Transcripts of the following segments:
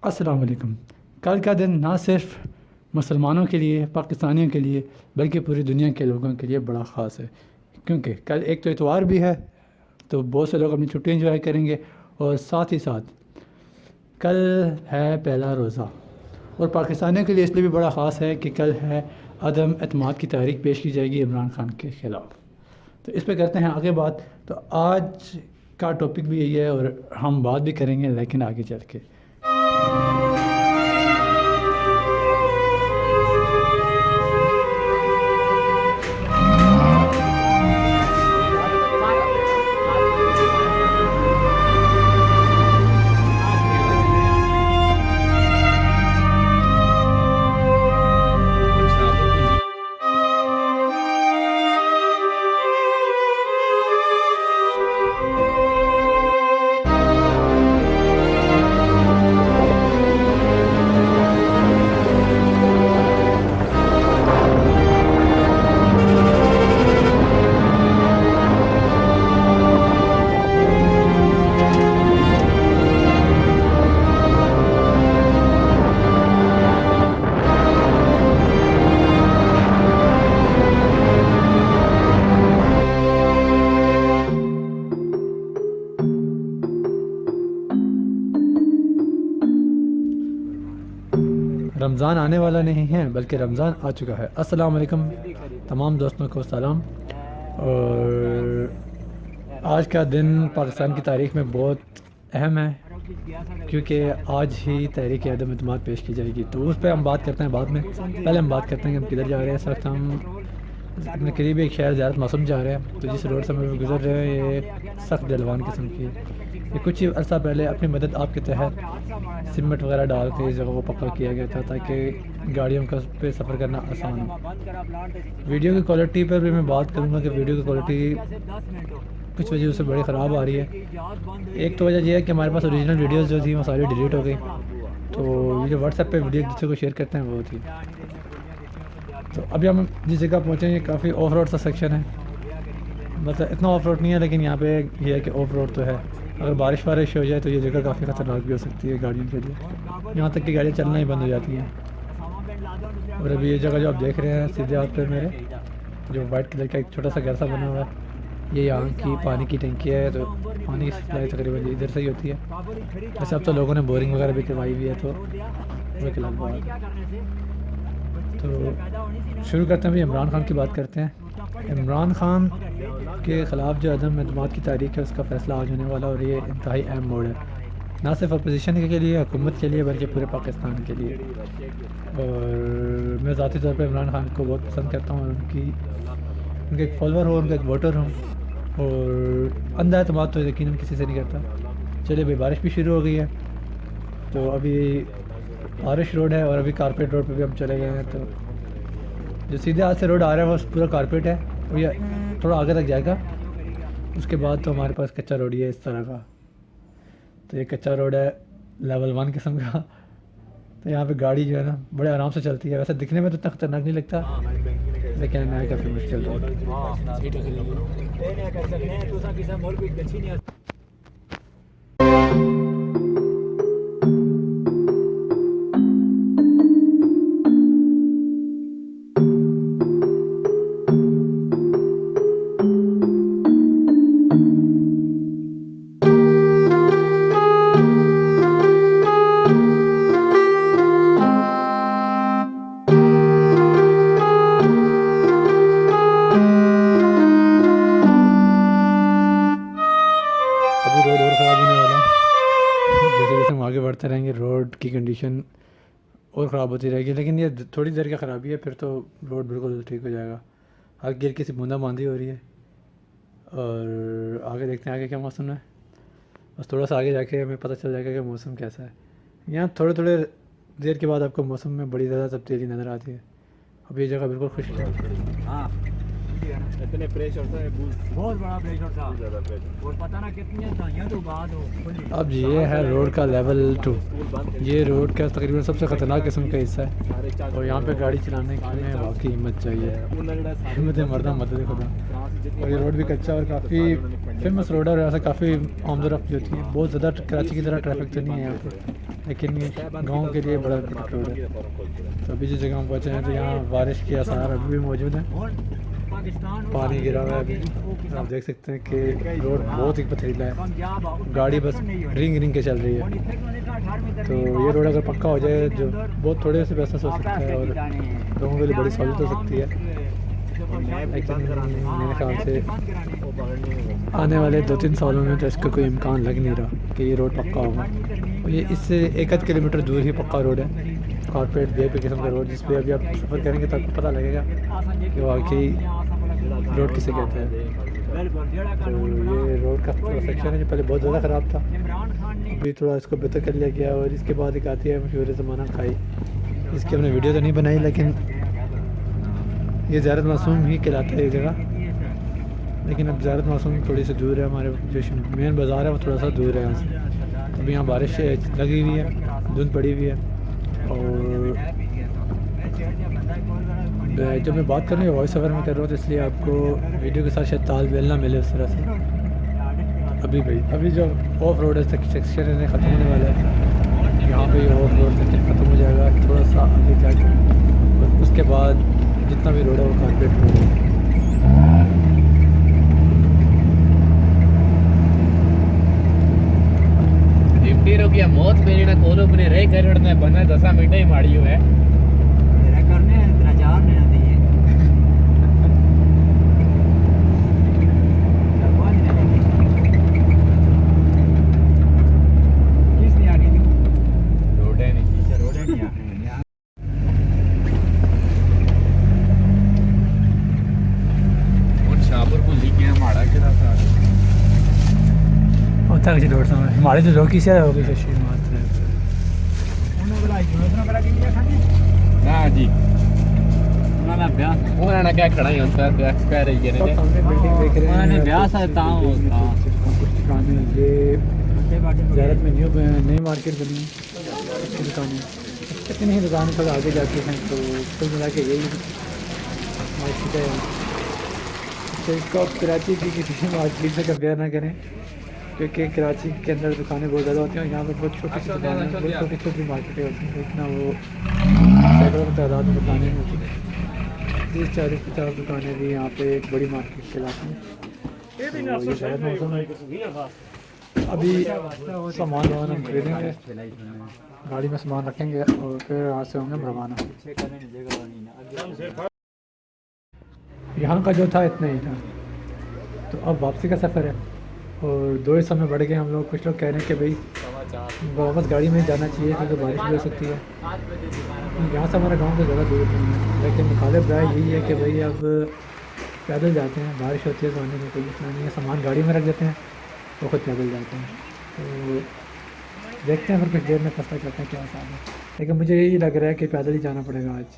अस्सलाम वालेकुम। कल का दिन ना सिर्फ मुसलमानों के लिए, पाकिस्तानियों के लिए, बल्कि पूरी दुनिया के लोगों के लिए बड़ा ख़ास है, क्योंकि कल एक तो इतवार भी है, तो बहुत से लोग अपनी छुट्टी एंजॉय करेंगे। और साथ ही साथ कल है पहला रोज़ा। और पाकिस्तानियों के लिए इसलिए भी बड़ा ख़ास है कि कल है अदम एतमाद की तहरीक पेश की जाएगी इमरान खान के ख़िलाफ़। तो इस पे करते हैं आगे बात। तो आज का टॉपिक भी यही है और हम बात भी करेंगे, लेकिन आगे चल के रमज़ान आने वाला नहीं है, बल्कि रमज़ान आ चुका है। अस्सलाम वालेकुम तमाम दोस्तों को सलाम। और आज का दिन पाकिस्तान की तारीख़ में बहुत अहम है, क्योंकि आज ही तहरीक अदम एतमाद पेश की जाएगी। तो उस पर हम बात करते हैं बाद में। पहले हम बात करते हैं कि हम किधर जा रहे हैं। इस वक्त हम अपने करीब एक शहर ज़्यारत मौसम जा रहे हैं। तो जिस रोड से हम गुजर रहे हैं ये सख्त जलवान किस्म की है। ये कुछ ही अर्सा पहले अपनी मदद आपके तहत सीमेंट वगैरह डाल के इस जगह को पक्का किया गया था, ताकि गाड़ियों का पे सफ़र करना आसान हो। वीडियो की क्वालिटी पर भी मैं बात करूँगा कि वीडियो की क्वालिटी कुछ वजह से बड़ी ख़राब आ रही है। एक तो वजह यह है कि हमारे पास ओरिजिनल वीडियोस जो थी वो सारी डिलीट हो गई। तो ये जो व्हाट्सएप पे वीडियो एक दूसरे को शेयर करते हैं वो थी। तो अभी हम जिस जगह पहुँचे ये काफ़ी ऑफ रोड सा सेक्शन है। मतलब इतना ऑफ रोड नहीं है, लेकिन यहाँ पे ये है कि ऑफ रोड तो है। अगर बारिश वारिश हो जाए तो ये जगह काफ़ी ख़तरनाक भी हो सकती है गाड़ियों के लिए। यहाँ तक कि गाड़ियाँ चलना ही बंद हो जाती हैं। और अभी ये जगह जो आप देख रहे हैं सीधे हाथ पे मेरे, जो वाइट कलर का एक छोटा सा घर सा बना हुआ है, ये यहाँ की पानी की टंकी है। तो पानी की सप्लाई तकरीबन इधर से ही होती है। वैसे अब तो लोगों ने बोरिंग वगैरह भी करवाई हुई है, तो वो के बाद तो शुरू करते हैं। अभी इमरान खान की बात करते हैं। इमरान खान के ख़िलाफ़ जो अदम एतमाद की तारीख है उसका फ़ैसला आज होने वाला, और ये इंतहाई अहम मोड़ है, ना सिर्फ अपोजिशन के लिए, हुकूमत के लिए, बल्कि पूरे पाकिस्तान के लिए। और मैं ज़ाती तौर पर इमरान खान को बहुत पसंद करता हूँ, और उनके एक फॉलोअर हो, उनका एक वोटर हूँ। और अंधा एतमाद तो यकीनन किसी से नहीं करता। चलिए भाई, बारिश भी शुरू हो गई है। तो अभी बारिश रोड है और अभी कारपेट रोड पे भी हम चले गए हैं। तो जो सीधे हाथ से रोड आ रहा है वो पूरा कारपेट है, और ये थोड़ा आगे तक जाएगा। उसके बाद तो हमारे पास कच्चा रोड ही है इस तरह का। तो ये कच्चा रोड है लेवल 1 किस्म का। तो यहाँ पे गाड़ी जो है ना बड़े आराम से चलती है। वैसे दिखने में तो इतना खतरनाक नहीं लगता, लेकिन मैं काफ़ी मुश्किल है। अभी रोड और ख़राब होने वाला है। जैसे जैसे हम आगे बढ़ते रहेंगे रोड की कंडीशन और ख़राब होती रहेगी, लेकिन ये थोड़ी देर की ख़राबी है, फिर तो रोड बिल्कुल ठीक हो जाएगा। हल्की हल्की सी बूंदाबांदी हो रही है। और आगे देखते हैं आगे क्या मौसम है। बस थोड़ा सा आगे जाके हमें पता चल जाएगा कि मौसम कैसा है। यहाँ थोड़े थोड़े देर के बाद आपको मौसम में बड़ी ज़्यादा तब्दीली नज़र आती है। अब ये जगह बिल्कुल खुश है। इतने प्रेशर था, बहुत बड़ा प्रेशर था ज़्यादा प्रेशर। और पता ना कितनी आसानियाँ तो बाद हो खुली। अब ये है रोड का लेवल 2। स्कूल बंद थे। ये रोड का तकरीबन सबसे ख़तरनाक किस्म का हिस्सा है सारे चाक और यहाँ पे गाड़ी चलाने में वाकई हिम्मत चाहिए। हिम्मत मरदा मदद खुदा। और ये रोड भी कच्चा और काफ़ी फेमस रोड है और यहाँ से काफ़ी आमदोरफ्त भी होती है। बहुत ज़्यादा कराची की तरह ट्रैफिक तो नहीं है यहाँ पर, लेकिन ये गाँव के लिए बड़ा इम्पोर्टेंट रोड है। तो अभी जिस जगह हम पहुँचे हैं तो यहाँ बारिश के आसार अभी भी मौजूद हैं। और पाकिस्तान और पानी गिरा हुआ है अभी। आप देख सकते हैं कि रोड बहुत ही पथरीला है, गाड़ी बस रिंग रिंग के चल रही है। तो ये रोड अगर पक्का हो जाए जो बहुत थोड़े से पैसा हो सकता है और लोगों के लिए बड़ी सहूलत हो सकती है। लेकिन मेरे ख्याल से आने वाले 2-3 सालों में तो इसका कोई इम्कान लग नहीं रहा कि ये रोड पक्का होगा। ये इससे 1 किलोमीटर दूर ही पक्का रोड है, कॉर्पोरेट वीआईपी किस्म का रोड, जिस पे अभी आप सफ़र करेंगे तो आपको पता लगेगा कि वाकई रोड किसे कहते हैं। तो ये रोड का थोड़ा सेक्शन है जो पहले बहुत ज़्यादा ख़राब था, अभी थोड़ा इसको बेहतर कर लिया गया। और इसके बाद एक आती है मशहूर ज़माना खाई, इसकी हमने वीडियो तो नहीं बनाई, लेकिन ये ज़ियारत मासूम ही कहलाता है ये जगह। लेकिन अब ज़ियारत मासूम थोड़ी सी दूर है, हमारे जो मेन बाज़ार है वो थोड़ा सा दूर है यहाँ से। अभी यहाँ बारिश लगी हुई है, धुंध पड़ी हुई है। और जब मैं बात कर रही हूँ वॉइस ओवर में कर रहा हूँ तो इसलिए आपको वीडियो के साथ शायद तालमेल ना मिले उस तरह से। अभी जो ऑफ रोड सेक्शन है ख़त्म होने वाला है, यहाँ पे ऑफ रोड सेक्शन ख़त्म हो जाएगा थोड़ा सा आगे जाके, और उसके बाद जितना भी रोड है वो कॉर्पोरेट रोड है। की मौत मेरी ना कोलो अपने रह कर बना 10 मिनट ही माड़ी हुए तेरा करने हैं तेरा चार ने आती है किस नहीं आ रही थी रोड है नहीं रोड नहीं आ रही और शाहपुर को लेके माड़ा के था होता है रोड समय हमारे जो लोग किसी हो गई शशि मात्र उन्होंने बड़ा योजना बड़ा की लिया खाने ना जी उन्होंने ब्याह उन्होंने क्या खड़ा ही होता है एक्सपायर रही है ने हमने बिल्डिंग देख रहे हैं। उन्होंने ब्याह सा ताऊ होता कुछ दुकानें ये ज़ियारत में नई मार्केट बनी अच्छी दुकानें, इतनी ही दुकान पर आगे जाती हैं तो कुल मिला के यही मार्केट है। तो इसको आप कराची की किसी मार्केट से कंपेयर ना करें, क्योंकि कराची के अंदर दुकानें बहुत ज़्यादा होती हैं, यहाँ पर बहुत छोटी सी दुकानें हैं, बहुत छोटी छोटी मार्केटें होती हैं, इतना वो सैकड़ों की तादाद में दुकानें होती हैं। 30-40-50 दुकानें भी यहाँ पे एक बड़ी मार्केट कहलाती हैं। तो ये शायद मौसम है, अभी सामान वामान हम खरीदेंगे, गाड़ी में सामान रखेंगे और फिर यहाँ से होंगे रवाना। यहाँ का जो था इतना ही था, तो अब वापसी का सफ़र है और 2 हिस्सों में बढ़ गए हम लोग। कुछ लोग कह रहे हैं कि भाई वापस गाड़ी में जाना चाहिए क्योंकि बारिश भी हो सकती है। यहाँ से हमारा गांव से ज़्यादा दूर नहीं है, लेकिन मुखालिफ राय यही है कि भाई अब पैदल जाते हैं, बारिश होती है तो आने में कोई मसला नहीं है, सामान गाड़ी में रख देते हैं तो खुद पैदल जाते हैं। तो देखते हैं फिर कुछ देर में फैसला करते हैं क्या हिसाब है, लेकिन मुझे यही लग रहा है कि पैदल ही जाना पड़ेगा आज।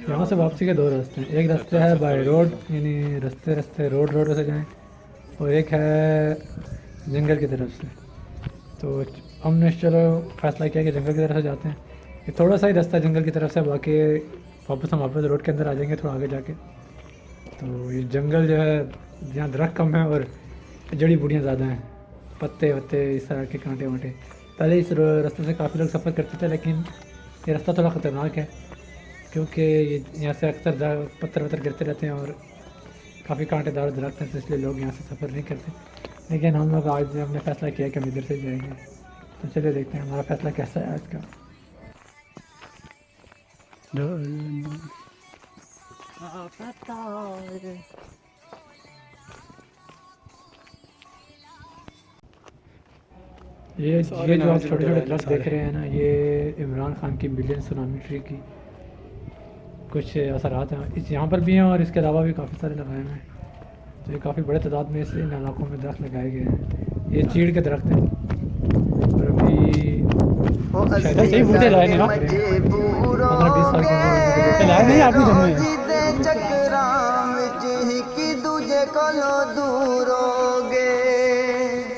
यहाँ से वापसी के 2 रास्ते हैं, एक रास्ता है बाय रोड यानी रास्ते रोड से जाएं, और एक है जंगल की तरफ से। तो हमने चलो फैसला किया कि जंगल की तरफ से जाते हैं। ये थोड़ा सा ही रास्ता जंगल की तरफ से, बाकी वापस हम वापस रोड के अंदर आ जाएंगे थोड़ा आगे जाके। तो ये जंगल जो है यहाँ दरख्त कम है और जड़ी बूटियाँ ज़्यादा हैं, पत्ते वत्ते इस तरह के कांटे वांटे। पहले इस रास्ते से काफ़ी लोग सफ़र करते थे, लेकिन ये रास्ता थोड़ा ख़तरनाक है क्योंकि ये यहाँ से अक्सर पत्थर वत्थर गिरते रहते हैं और काफ़ी कांटेदार दरख्त हैं, तो इसलिए लोग यहाँ से सफ़र नहीं करते। लेकिन हम लोग आज हमने फ़ैसला किया कि हम इधर से जाएंगे, तो चलिए देखते हैं हमारा फ़ैसला कैसा है आज का। ये जो आप छोटे छोटे दरख्त देख रहे हैं ना, ये इमरान खान की मिलियन सुनामी ट्री की कुछ असरात हैं। इस यहाँ पर भी हैं और इसके अलावा भी काफ़ी सारे लगाए हुए हैं। तो ये काफ़ी बड़े तादाद में इन इलाकों में दरख्त लगाए गए हैं। ये चीड़ के दरख्त हैं और अभी शायद सही बूढ़े लाए नहीं ना 15-20 साल के उम्र लाए नहीं आप भी जन्मे हैं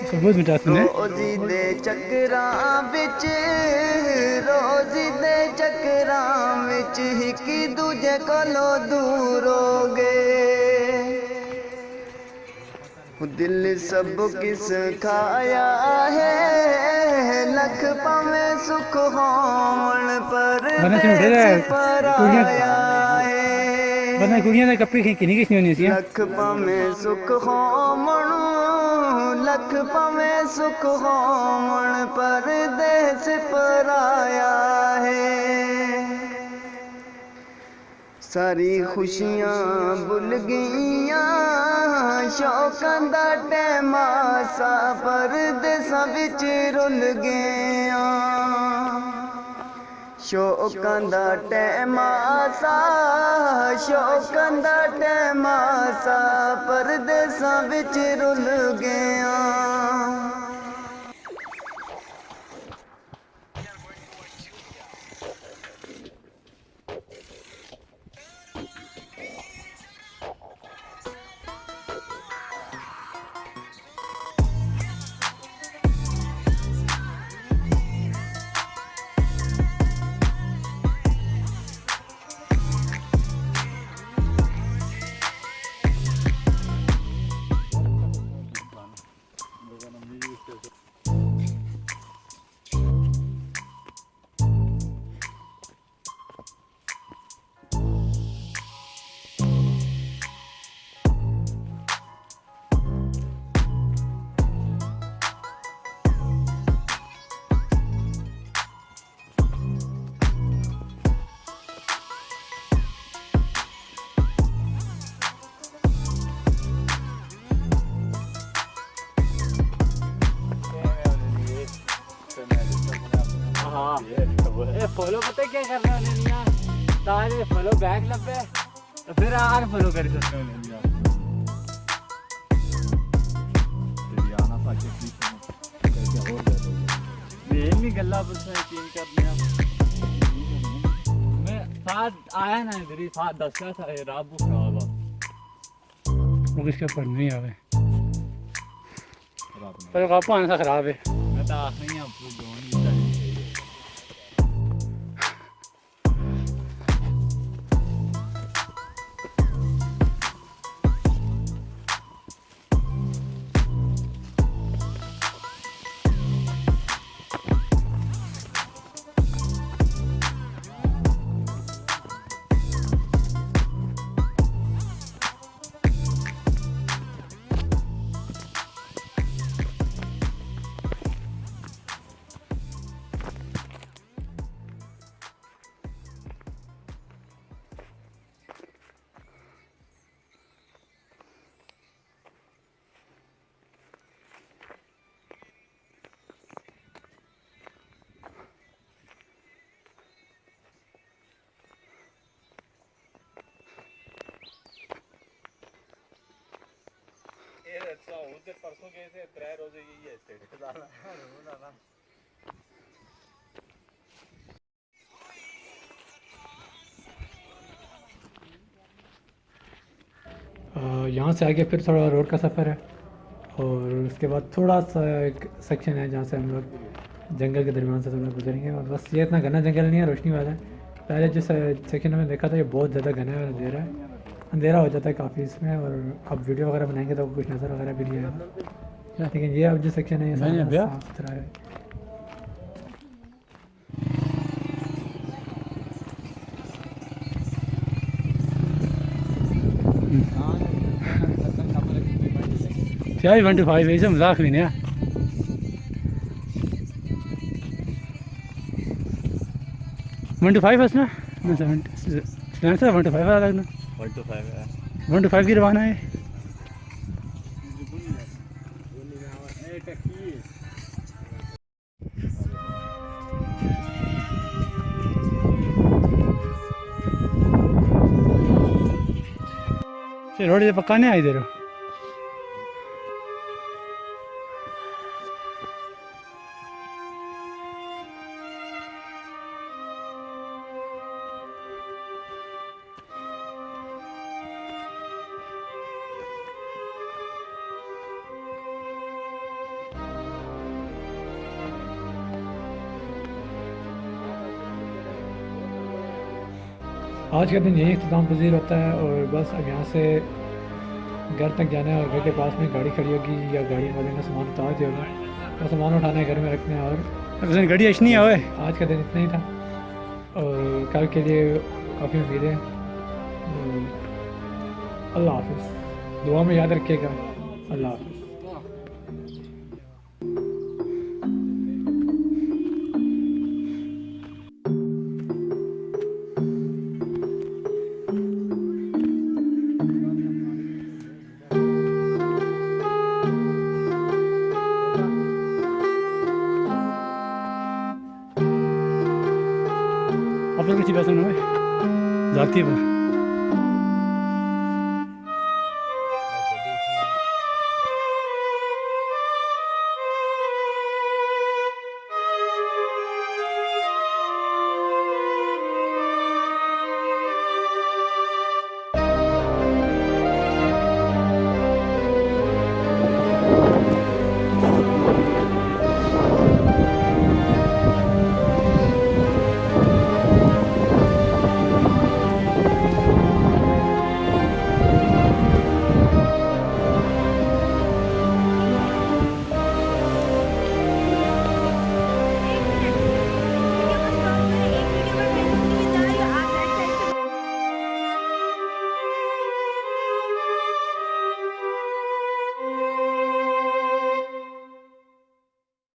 सबूत मिटा सुने रोज़ी दे चक्करां विच रोज़ी दे चक्करां विच हिकी दूजे कोलों दूर हो गए दिल सब किस खाया है लख पवें सुख होवन पर बना चुन उठे पराया है बना कुड़ियां ने कपड़े किन्नी किस नहीं होनी सी लख पवें सुख होवन लख पवें सुख होवन परदेस पराया है सारी खुशियां भुल गईयां शौकां दा टैमा सा परदेसां विच रुल गया शौकां दा टैमा सा शौकां दा टैमा सा परदेसां विच रुल गया फॉलो पता क्या करना है ताले फॉलो बैक लपे तो फिर आगे फॉलो कर सकते हो तेरी आना पाके क्या हो गया ये नहीं गल्ला पर से चेंज करने मैं साथ आया ना इधर ही साथ 10 का था रात बुक खराब वो किसके पढ़ नहीं आवे पर कापा आने सा खराब है मैं तो आखिरी आपको जो नहीं चाहिए परसों गए थे 3 रोजे यही है यहाँ से आगे फिर थोड़ा रोड का सफ़र है और उसके बाद थोड़ा सा एक सेक्शन है जहाँ से हम लोग जंगल के दरमियान से थोड़ा गुजरेंगे और बस ये इतना घना जंगल नहीं है रोशनी वाला है पहले जिस सेक्शन में देखा था ये बहुत ज़्यादा घना है और अंधेरा हो जाता है काफ़ी इसमें और अब वीडियो वगैरह बनाएंगे तो कुछ नज़र वगैरह भी नहीं आएगा लेकिन ये अब जो सेक्शन है ये साफ सुथरा है क्या 125 ऐसे मजाक भी नहीं है 125 बस ना 70 125 वाला लगना 125 की रवाना है रोड से पक्का नहीं आई दे रहा आज का दिन यही इख्तिताम पजीर होता है और बस अब यहाँ से घर तक जाना है और घर के पास में गाड़ी खड़ी होगी या गाड़ी वाले ने सामान उतार दिया होगा और सामान उठाना है, घर में रखना है। और गाड़ी अच्छी नहीं आवे आज का दिन इतना ही था और कल के लिए काफ़ी उम्मीद है। अल्लाह हाफिज़, दुआ में याद रखिएगा। अल्लाह हाफिज़। आप लोग किसी पैसे में जाती है पर